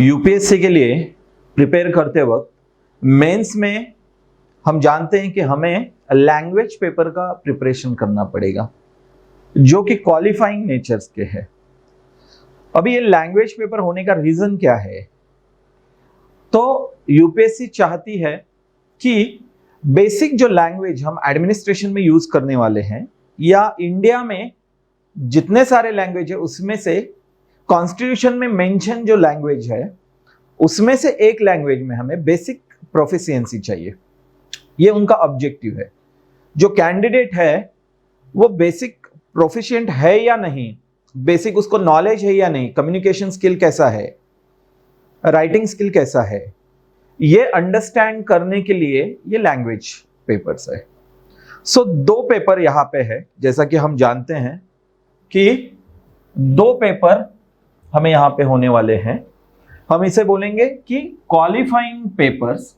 UPSC के लिए prepare करते वक्त मेंस में हम जानते हैं कि हमें लैंग्वेज पेपर का प्रिपरेशन करना पड़ेगा जो कि क्वालिफाइंग नेचर्स के है। अभी ये लैंग्वेज पेपर होने का रीजन क्या है? तो यूपीएससी चाहती है कि बेसिक जो लैंग्वेज हम एडमिनिस्ट्रेशन में यूज करने वाले हैं या इंडिया में जितने सारे लैंग्वेज है उसमें से कॉन्स्टिट्यूशन में मेंशन जो लैंग्वेज है उसमें से एक लैंग्वेज में हमें बेसिक प्रोफिशिएंसी चाहिए। ये उनका ऑब्जेक्टिव है। जो कैंडिडेट है वो बेसिक प्रोफिशिएंट है या नहीं, बेसिक उसको नॉलेज है या नहीं, कम्युनिकेशन स्किल कैसा है, राइटिंग स्किल कैसा है, ये अंडरस्टैंड करने के लिए ये लैंग्वेज पेपर्स है। सो दो पेपर यहां पे है, जैसा कि हम जानते हैं कि दो पेपर हमें यहां पे होने वाले हैं। हम इसे बोलेंगे कि क्वालिफाइंग पेपर्स।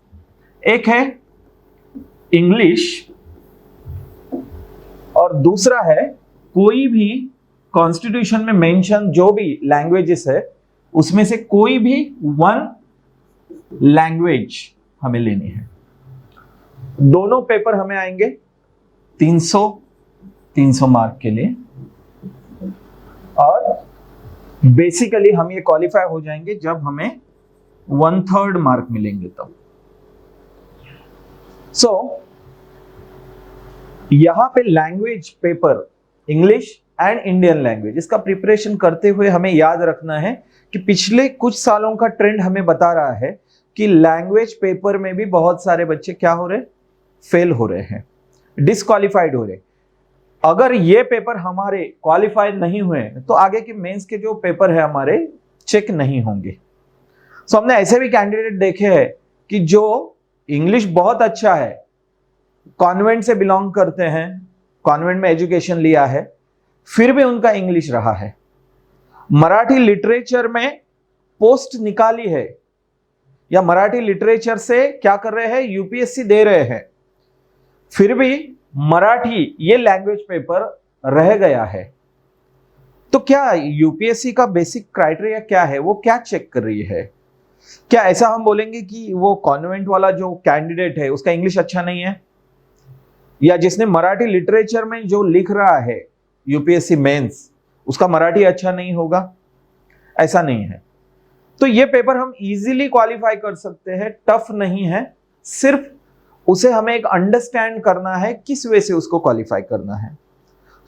एक है इंग्लिश और दूसरा है कोई भी कॉन्स्टिट्यूशन में मेंशन जो भी लैंग्वेजेस है उसमें से कोई भी वन लैंग्वेज हमें लेनी है। दोनों पेपर हमें आएंगे 300 मार्क के लिए और बेसिकली हम ये क्वालिफाई हो जाएंगे जब हमें 1/3 मार्क मिलेंगे तब। यहां पे language paper English and Indian language, इसका प्रिपरेशन करते हुए हमें याद रखना है कि पिछले कुछ सालों का ट्रेंड हमें बता रहा है कि लैंग्वेज पेपर में भी बहुत सारे बच्चे क्या हो रहे, फेल हो रहे हैं, डिस्क्वालिफाइड हो रहे। अगर ये पेपर हमारे क्वालिफाइड नहीं हुए तो आगे के मेंस के जो पेपर है हमारे चेक नहीं होंगे। सो हमने ऐसे भी कैंडिडेट देखे हैं कि जो इंग्लिश बहुत अच्छा है, कॉन्वेंट से बिलोंग करते हैं, कॉन्वेंट में एजुकेशन लिया है, फिर भी उनका इंग्लिश रहा है। मराठी लिटरेचर में पोस्ट निकाली है या मराठी लिटरेचर से क्या कर रहे हैं, यूपीएससी दे रहे हैं, फिर भी मराठी ये लैंग्वेज पेपर रह गया है। तो क्या यूपीएससी का बेसिक क्राइटेरिया क्या है, वो क्या चेक कर रही है? क्या ऐसा हम बोलेंगे कि वो कॉन्वेंट वाला जो कैंडिडेट है उसका इंग्लिश अच्छा नहीं है, या जिसने मराठी लिटरेचर में जो लिख रहा है यूपीएससी मेंस उसका मराठी अच्छा नहीं होगा? ऐसा नहीं है। तो ये पेपर हम इजीली क्वालिफाई कर सकते हैं, टफ नहीं है, सिर्फ उसे हमें एक अंडरस्टैंड करना है किस वे से उसको क्वालिफाई करना है।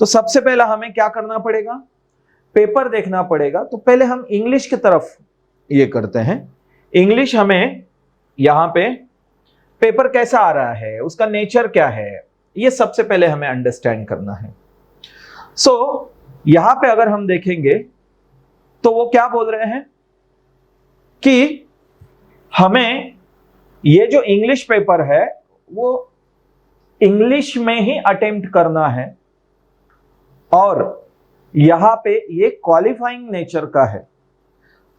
तो सबसे पहला हमें क्या करना पड़ेगा, पेपर देखना पड़ेगा। तो पहले हम इंग्लिश की तरफ ये करते हैं। इंग्लिश हमें यहां पे पेपर कैसा आ रहा है, उसका नेचर क्या है, ये सबसे पहले हमें अंडरस्टैंड करना है। सो यहां पे अगर हम देखेंगे तो वो क्या बोल रहे हैं कि हमें ये जो इंग्लिश पेपर है वो इंग्लिश में ही अटेम्प्ट करना है और यहां पे ये क्वालिफाइंग नेचर का है।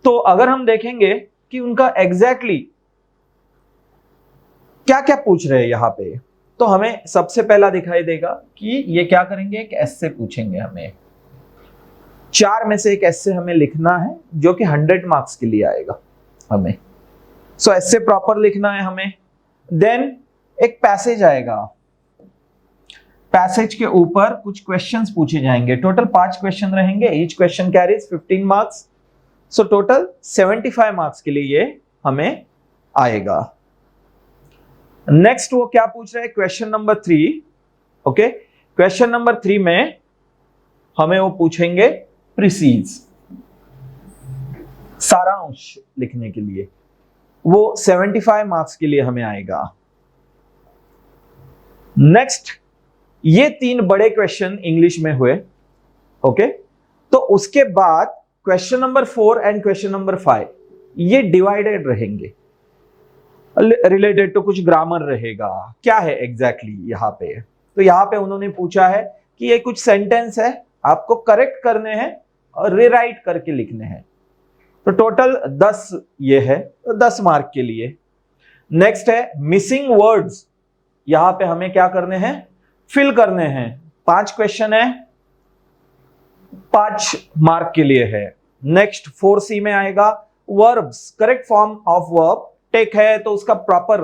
तो अगर हम देखेंगे कि उनका एग्जैक्टली क्या क्या पूछ रहे हैं यहां पे, तो हमें सबसे पहला दिखाई देगा कि ये क्या करेंगे, एक एस्से पूछेंगे। हमें 4 में से एक एस्से हमें लिखना है जो कि 100 मार्क्स के लिए आएगा हमें। सो एस्से प्रॉपर लिखना है हमें। देन एक पैसेज आएगा, पैसेज के ऊपर कुछ क्वेश्चंस पूछे जाएंगे। टोटल 5 क्वेश्चन रहेंगे, each question carries 15 marks. So total 75 marks के लिए ये हमें आएगा। नेक्स्ट वो क्या पूछ रहे हैं, question number 3। Okay, question number 3 में हमें वो पूछेंगे प्रीसीज, सारांश लिखने के लिए, वो 75 मार्क्स के लिए हमें आएगा। नेक्स्ट ये 3 बड़े क्वेश्चन इंग्लिश में हुए। ओके, तो उसके बाद question number 4 and question number 5 ये डिवाइडेड रहेंगे, रिलेटेड टू कुछ ग्रामर रहेगा। क्या है एग्जैक्टली यहां पे, तो यहां पे उन्होंने पूछा है कि ये कुछ सेंटेंस है, आपको करेक्ट करने हैं और रिराइट करके लिखने हैं। तो टोटल 10 ये है, तो 10 मार्क के लिए। नेक्स्ट है मिसिंग वर्ड्स, यहां पे हमें क्या करने हैं, फिल करने हैं। 5 क्वेश्चन है, 5 मार्क के लिए है। नेक्स्ट 4C में आएगा verbs, correct form of verb take है तो उसका प्रॉपर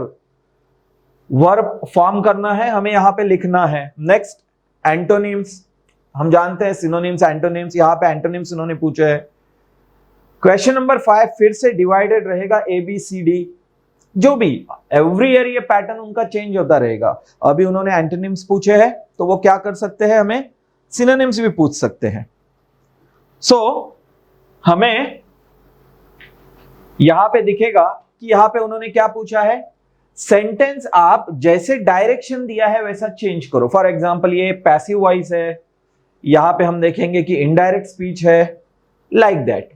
वर्ब फॉर्म करना है, हमें यहां पे लिखना है। नेक्स्ट एंटोनिम्स, हम जानते हैं सिनोनिम्स एंटोनिम्स, यहां पे एंटोनिम्स उन्होंने पूछा है। क्वेश्चन नंबर 5 फिर से डिवाइडेड रहेगा ए बी सी डी, जो भी एवरी ईयर ये पैटर्न उनका चेंज होता रहेगा। अभी उन्होंने एंटोनिम्स पूछे हैं तो वो क्या कर सकते हैं, हमें सिनोनिम्स भी पूछ सकते हैं। सो हमें यहां पे दिखेगा कि यहां पे उन्होंने क्या पूछा है, सेंटेंस आप जैसे डायरेक्शन दिया है वैसा चेंज करो। फॉर एग्जांपल ये पैसिव वॉइस है, यहां पे हम देखेंगे कि इनडायरेक्ट स्पीच है, लाइक दैट।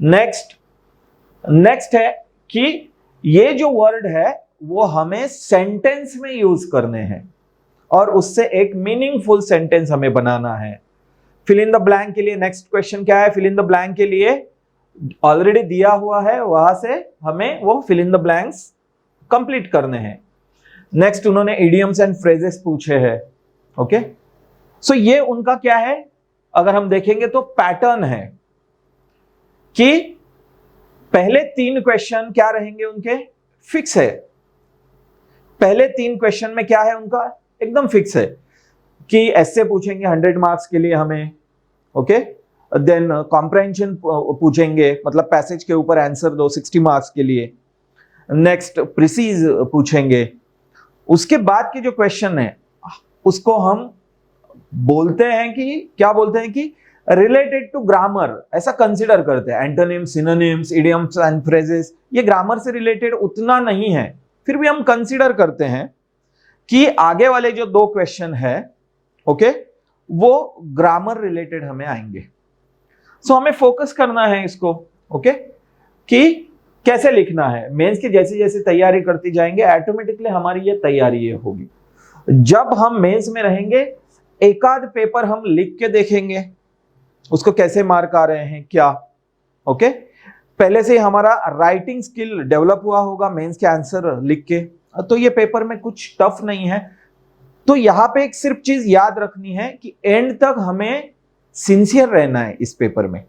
नेक्स्ट है कि ये जो वर्ड है वो हमें सेंटेंस में यूज करने हैं और उससे एक मीनिंगफुल सेंटेंस हमें बनाना है। फिल इन द ब्लैंक के लिए नेक्स्ट क्वेश्चन क्या है, फिल इन द ब्लैंक के लिए ऑलरेडी दिया हुआ है, वहां से हमें वो fill in the blanks complete करने हैं। नेक्स्ट उन्होंने इडियम्स एंड फ्रेजेस पूछे हैं। ओके, सो ये उनका क्या है, अगर हम देखेंगे तो पैटर्न है कि पहले 3 क्वेश्चन क्या रहेंगे उनके, फिक्स है। पहले 3 क्वेश्चन में क्या है उनका, एकदम फिक्स है कि ऐसे पूछेंगे 100 मार्क्स के लिए हमें। ओके, देन कॉम्प्रहेंशन पूछेंगे, मतलब पैसेज के ऊपर आंसर दो 60 मार्क्स के लिए। नेक्स्ट प्रिसीज पूछेंगे। उसके बाद के जो क्वेश्चन है उसको हम बोलते हैं कि क्या बोलते हैं कि रिलेटेड टू ग्रामर, ऐसा कंसिडर करते हैं। Antonyms, synonyms, idioms and phrases ये ग्रामर से रिलेटेड उतना नहीं है, फिर भी हम कंसिडर करते हैं कि आगे वाले जो 2 क्वेश्चन है ओके वो ग्रामर रिलेटेड हमें आएंगे। सो हमें फोकस करना है इसको ओके कि कैसे लिखना है। मेंस की जैसे जैसे तैयारी करती जाएंगे ऑटोमेटिकली हमारी ये तैयारी होगी। जब हम मेंस में रहेंगे एक आध पेपर हम लिख के देखेंगे उसको कैसे मार्क आ रहे हैं क्या। ओके, पहले से हमारा राइटिंग स्किल डेवलप हुआ होगा मेंस के आंसर लिख के, तो ये पेपर में कुछ टफ नहीं है। तो यहां पे एक सिर्फ चीज याद रखनी है कि एंड तक हमें सिंसियर रहना है इस पेपर में।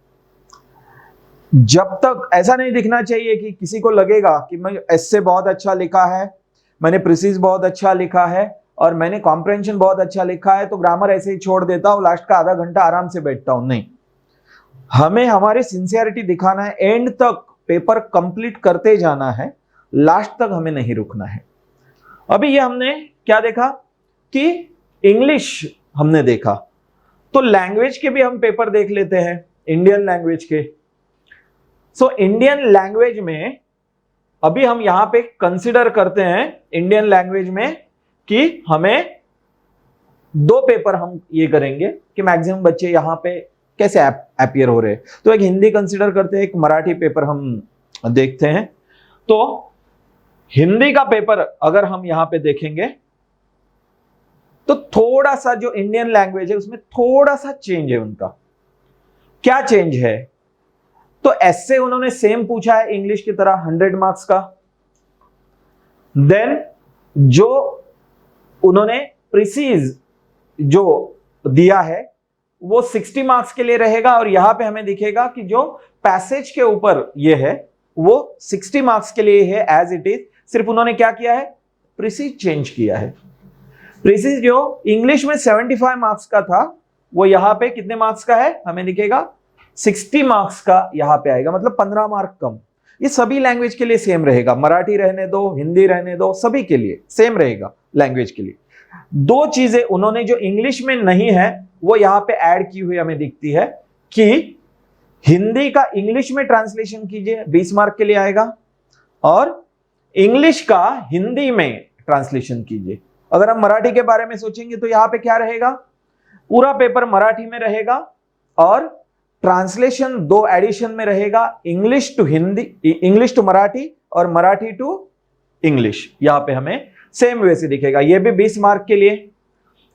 जब तक ऐसा नहीं दिखना चाहिए कि किसी को लगेगा कि मैं एस्से बहुत अच्छा लिखा है, मैंने प्रिसीज बहुत अच्छा लिखा है और मैंने कॉम्प्रहेंशन बहुत अच्छा लिखा है तो ग्रामर ऐसे ही छोड़ देता हूं, लास्ट का आधा घंटा आराम से बैठता हूं। नहीं, हमें हमारी सिंसियरिटी दिखाना है, एंड तक पेपर कंप्लीट करते जाना है, लास्ट तक हमें नहीं रुकना है। अभी ये हमने क्या देखा कि इंग्लिश हमने देखा, तो लैंग्वेज के भी हम पेपर देख लेते हैं, इंडियन लैंग्वेज के। सो इंडियन लैंग्वेज में अभी हम यहां पे कंसिडर करते हैं इंडियन लैंग्वेज में कि हमें 2 पेपर हम ये करेंगे कि मैक्सिमम बच्चे यहां पे कैसे अपीयर हो रहे हैं। तो एक हिंदी कंसिडर करते हैं, एक मराठी पेपर हम देखते हैं। तो हिंदी का पेपर अगर हम यहां पे देखेंगे तो थोड़ा सा जो इंडियन लैंग्वेज है उसमें थोड़ा सा चेंज है उनका। क्या चेंज है, तो एस्से उन्होंने सेम पूछा है इंग्लिश की तरह 100 मार्क्स का। देन जो उन्होंने प्रिसीज जो दिया है वो 60 मार्क्स के लिए रहेगा और यहां पे हमें दिखेगा कि जो पैसेज के ऊपर ये है वो 60 मार्क्स के लिए है एज इट इज। सिर्फ उन्होंने क्या किया है, प्रिसीज चेंज किया है। प्रिसीज जो इंग्लिश में 75 मार्क्स का था वो यहां पे कितने मार्क्स का है, हमें दिखेगा 60 मार्क्स का यहां पे आएगा, मतलब 15 मार्क कम। ये सभी लैंग्वेज के लिए सेम रहेगा, मराठी रहने दो, हिंदी रहने दो, सभी के लिए सेम रहेगा लैंग्वेज के लिए। 2 चीजें उन्होंने जो इंग्लिश में नहीं है वो यहां पे ऐड की हुई हमें दिखती है कि हिंदी का इंग्लिश में ट्रांसलेशन कीजिए 20 मार्क के लिए आएगा, और इंग्लिश का हिंदी में ट्रांसलेशन कीजिए। अगर हम मराठी के बारे में सोचेंगे तो यहां पे क्या रहेगा, पूरा पेपर मराठी में रहेगा और ट्रांसलेशन 2 एडिशन में रहेगा, English to Hindi, English to Marathi और मराठी टू इंग्लिश। यहां पे हमें सेम वे से दिखेगा, ये भी 20 मार्क के लिए।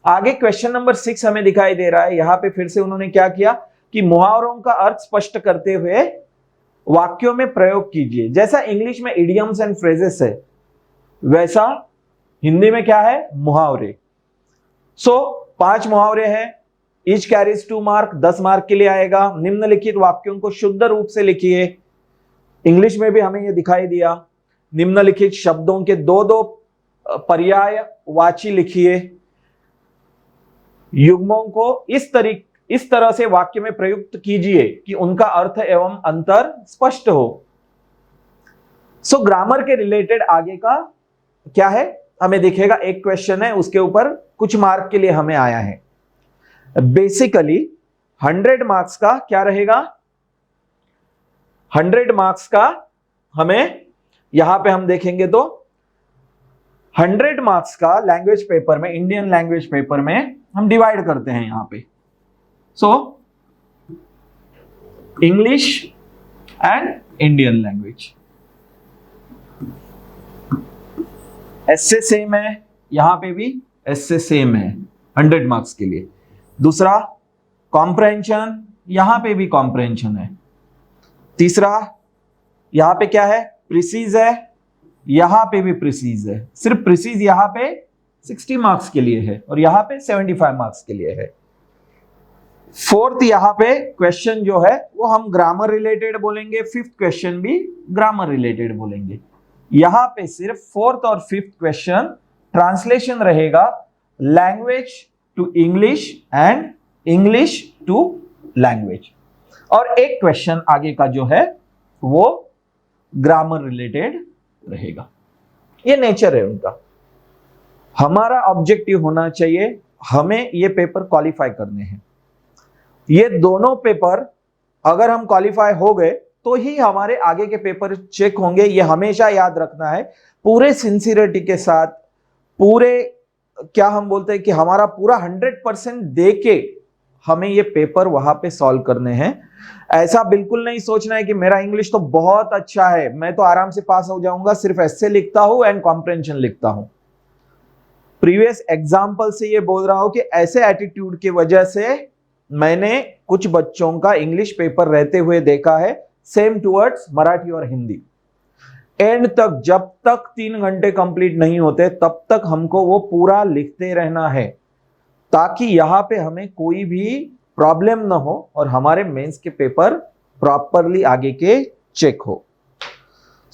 आगे क्वेश्चन नंबर 6 हमें दिखाई दे रहा है, यहां पे फिर से उन्होंने क्या किया कि मुहावरों का अर्थ स्पष्ट करते हुए वाक्यों में प्रयोग कीजिए। जैसा इंग्लिश में इडियम्स एंड फ्रेजेस है वैसा हिंदी में क्या है, मुहावरे। सो 5 मुहावरे हैं, ईच कैरीज 2 मार्क, 10 मार्क के लिए आएगा। निम्नलिखित वाक्यों को शुद्ध रूप से लिखिए। इंग्लिश में भी हमें ये दिखाई दिया, निम्नलिखित शब्दों के दो दो पर्यायवाची लिखिए, युग्मों को इस तरह से वाक्य में प्रयुक्त कीजिए कि उनका अर्थ एवं अंतर स्पष्ट हो। सो ग्रामर के रिलेटेड आगे का क्या है हमें दिखेगा, एक क्वेश्चन है उसके ऊपर कुछ मार्क के लिए हमें आया है। बेसिकली 100 मार्क्स का क्या रहेगा, 100 मार्क्स का हमें यहां पे हम देखेंगे तो 100 मार्क्स का लैंग्वेज पेपर में, इंडियन लैंग्वेज पेपर में हम डिवाइड करते हैं यहां पे। So English and Indian language, ऐसे सेम है, यहां पे भी ऐसे सेम है 100 मार्क्स के लिए। दूसरा कॉम्प्रहेंशन, यहां पे भी कॉम्प्रहेंशन है। तीसरा यहां पे क्या है, प्रिसीज है, यहां पे भी प्रिसीज है, सिर्फ प्रिसीज यहां पे 60 मार्क्स के लिए है और यहां पे 75 मार्क्स के लिए है। फोर्थ यहां पे क्वेश्चन जो है वो हम ग्रामर रिलेटेड बोलेंगे, फिफ्थ क्वेश्चन भी ग्रामर रिलेटेड बोलेंगे। यहां पे सिर्फ फोर्थ और फिफ्थ क्वेश्चन ट्रांसलेशन रहेगा, language to English and English to language, और एक क्वेश्चन आगे का जो है वो ग्रामर रिलेटेड रहेगा। ये नेचर है उनका। हमारा ऑब्जेक्टिव होना चाहिए, हमें ये पेपर क्वालिफाई करने हैं। ये दोनों पेपर अगर हम क्वालिफाई हो गए तो ही हमारे आगे के पेपर चेक होंगे। ये हमेशा याद रखना है, पूरे सिंसियरिटी के साथ, पूरे क्या हम बोलते हैं कि हमारा पूरा 100% दे के हमें ये पेपर वहां पे सॉल्व करने हैं। ऐसा बिल्कुल नहीं सोचना है कि मेरा इंग्लिश तो बहुत अच्छा है, मैं तो आराम से पास हो जाऊंगा, सिर्फ ऐसे लिखता हूं एंड कॉम्प्रहेंशन लिखता हूं। प्रीवियस एग्जाम्पल से ये बोल रहा हूं कि ऐसे एटीट्यूड की वजह से मैंने कुछ बच्चों का इंग्लिश पेपर रहते हुए देखा है, सेम टुवर्ड्स मराठी और हिंदी। एंड तक, जब तक 3 घंटे कंप्लीट नहीं होते तब तक हमको वो पूरा लिखते रहना है, ताकि यहां पे हमें कोई भी प्रॉब्लम ना हो और हमारे मेंस के पेपर प्रॉपरली आगे के चेक हो।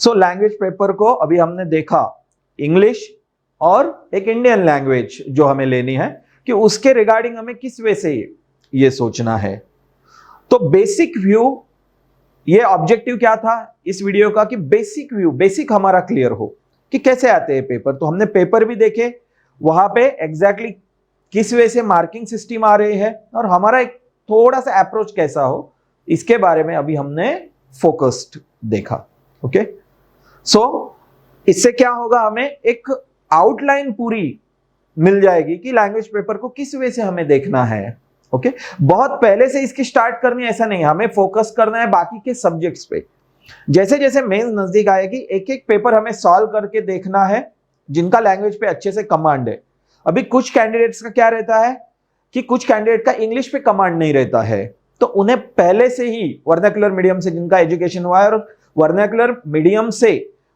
सो लैंग्वेज पेपर को अभी हमने देखा, इंग्लिश और एक इंडियन लैंग्वेज जो हमें लेनी है, कि उसके रिगार्डिंग हमें किस वे से ये सोचना है। तो बेसिक व्यू, ये ऑब्जेक्टिव क्या था इस वीडियो का, कि बेसिक व्यू, बेसिक हमारा क्लियर हो कि कैसे आते हैं पेपर। तो हमने पेपर भी देखे, वहां पे एग्जैक्टली किस वे से मार्किंग सिस्टम आ रही है और हमारा एक थोड़ा सा अप्रोच कैसा हो, इसके बारे में अभी हमने फोकस्ड देखा। ओके, सो इससे क्या होगा, हमें एक आउटलाइन पूरी मिल जाएगी कि लैंग्वेज पेपर को किस वे से हमें देखना है। ओके, बहुत पहले से इसकी स्टार्ट करनी ऐसा नहीं, हमें फोकस करना है बाकी के सब्जेक्ट्स पे। जैसे जैसे मेंस नजदीक आएगी, एक एक पेपर हमें सॉल्व करके देखना है जिनका लैंग्वेज पे अच्छे से कमांड है। अभी कुछ कैंडिडेट्स का क्या रहता है कि कुछ कैंडिडेट का इंग्लिश पे कमांड नहीं रहता है, तो उन्हें पहले से ही वर्नाक्युलर मीडियम से जिनका एजुकेशन हुआ है और वर्नाक्युलर मीडियम से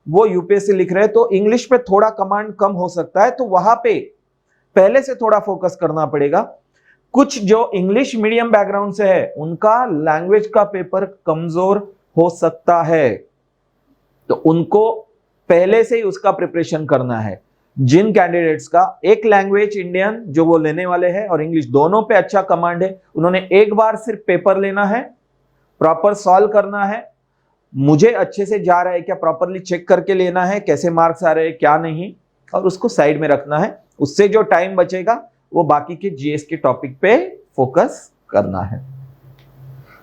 वो यूपीएससी लिख रहे हैं, तो इंग्लिश पे थोड़ा कमांड कम हो सकता है, तो वहां पे पहले से थोड़ा फोकस करना पड़ेगा। कुछ जो इंग्लिश मीडियम बैकग्राउंड से है उनका लैंग्वेज का पेपर कमजोर हो सकता है, तो उनको पहले से ही उसका प्रिपरेशन करना है। जिन कैंडिडेट्स का एक लैंग्वेज इंडियन जो वो लेने वाले हैं और इंग्लिश दोनों पे अच्छा कमांड है, उन्होंने एक बार सिर्फ पेपर लेना है, प्रॉपर सॉल्व करना है, मुझे अच्छे से जा रहा है क्या प्रॉपरली चेक करके लेना है, कैसे मार्क्स आ रहे हैं क्या नहीं, और उसको साइड में रखना है। उससे जो टाइम बचेगा वो बाकी के जीएस के टॉपिक पे फोकस करना है।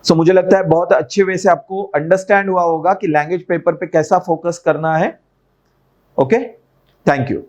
सो मुझे लगता है बहुत अच्छे वे से आपको अंडरस्टैंड हुआ होगा कि लैंग्वेज पेपर पे कैसा फोकस करना है। Okay, thank you.